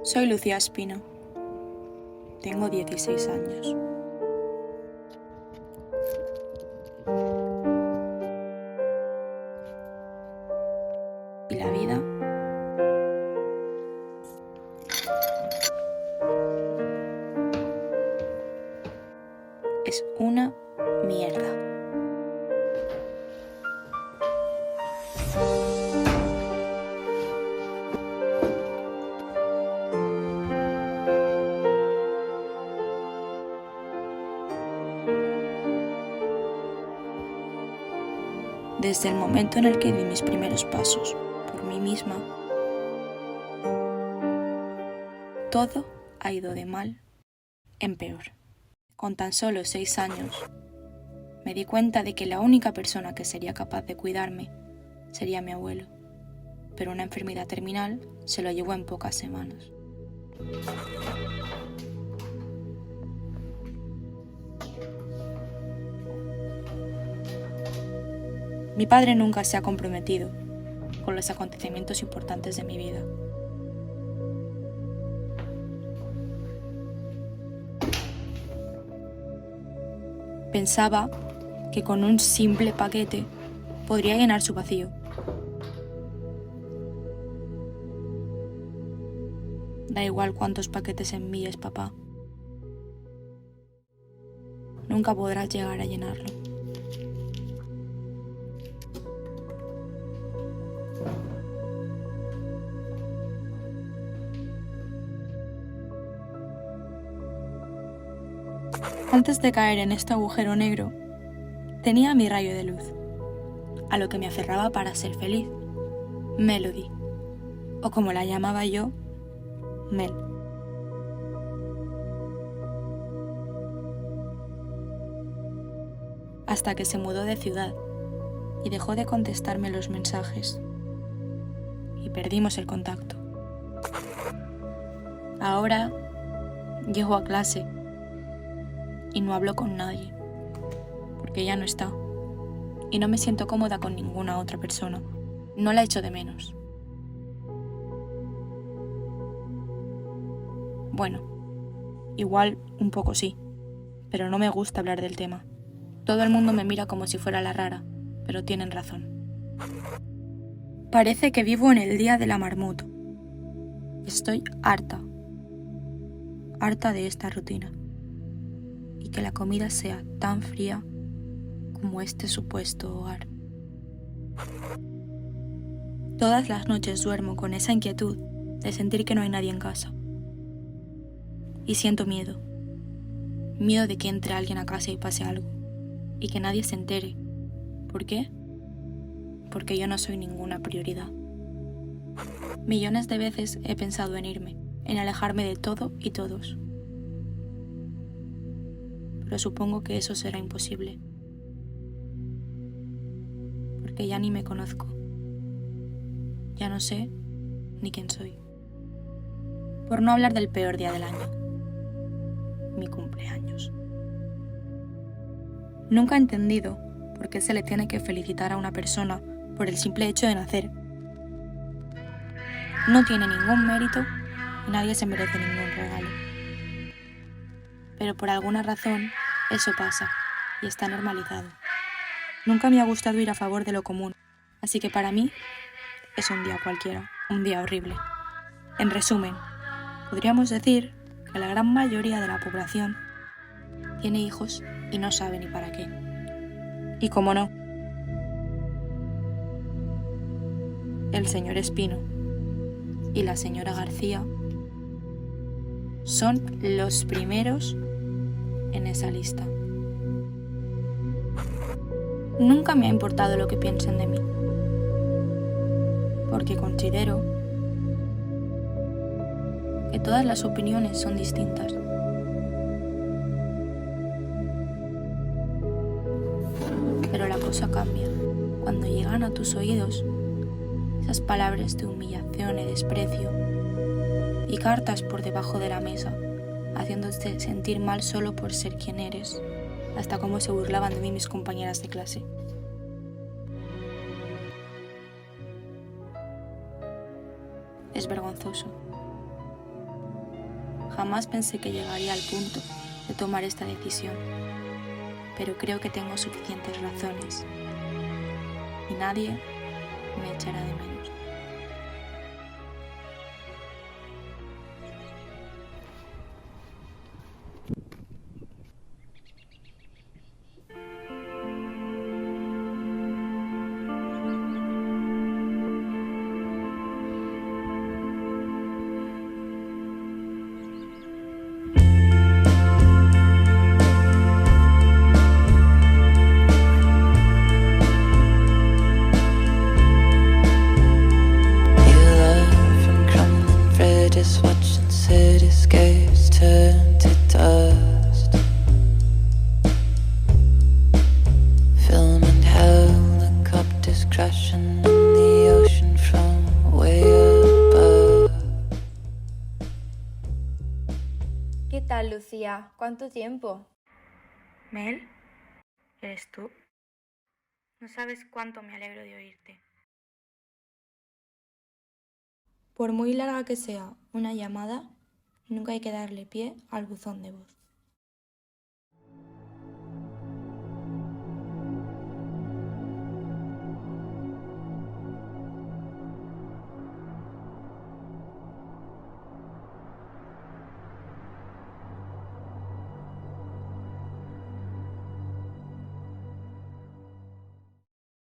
Soy Lucía Espino. Tengo 16 años. Y la vida es una mierda. Desde el momento en el que di mis primeros pasos por mí misma, todo ha ido de mal en peor. Con tan solo 6 años, me di cuenta de que la única persona que sería capaz de cuidarme sería mi abuelo, pero una enfermedad terminal se lo llevó en pocas semanas. Mi padre nunca se ha comprometido con los acontecimientos importantes de mi vida. Pensaba que con un simple paquete podría llenar su vacío. Da igual cuántos paquetes envíes, papá. Nunca podrás llegar a llenarlo. Antes de caer en este agujero negro, tenía mi rayo de luz, a lo que me aferraba para ser feliz, Melody, o como la llamaba yo, Mel. Hasta que se mudó de ciudad y dejó de contestarme los mensajes y perdimos el contacto. Ahora llego a clase y no hablo con nadie, porque ya no está, y no me siento cómoda con ninguna otra persona. No la echo de menos. Bueno, igual un poco sí, pero no me gusta hablar del tema. Todo el mundo me mira como si fuera la rara, pero tienen razón. Parece que vivo en el día de la marmota. Estoy harta de esta rutina. Y que la comida sea tan fría como este supuesto hogar. Todas las noches duermo con esa inquietud de sentir que no hay nadie en casa. Y siento miedo. Miedo de que entre alguien a casa y pase algo. Y que nadie se entere. ¿Por qué? Porque yo no soy ninguna prioridad. Millones de veces he pensado en irme, en alejarme de todo y todos. Pero supongo que eso será imposible. Porque ya ni me conozco. Ya no sé ni quién soy. Por no hablar del peor día del año. Mi cumpleaños. Nunca he entendido por qué se le tiene que felicitar a una persona por el simple hecho de nacer. No tiene ningún mérito y nadie se merece ningún regalo. Pero por alguna razón eso pasa y está normalizado. Nunca me ha gustado ir a favor de lo común, así que para mí es un día cualquiera, un día horrible. En resumen, podríamos decir que la gran mayoría de la población tiene hijos y no sabe ni para qué. Y cómo no, el señor Espino y la señora García son los primeros en esa lista. Nunca me ha importado lo que piensen de mí, porque considero que todas las opiniones son distintas. Pero la cosa cambia cuando llegan a tus oídos esas palabras de humillación y desprecio y cartas por debajo de la mesa, haciéndote sentir mal solo por ser quien eres, hasta cómo se burlaban de mí mis compañeras de clase. Es vergonzoso. Jamás pensé que llegaría al punto de tomar esta decisión, pero creo que tengo suficientes razones y nadie me echará de menos. Watching cityscapes turn to dust. Film and helicopters crashing in the ocean from way above. ¿Qué tal, Lucía? ¿Cuánto tiempo? ¿Mel? ¿Eres tú? No sabes cuánto me alegro de oírte. Por muy larga que sea una llamada, nunca hay que darle pie al buzón de voz.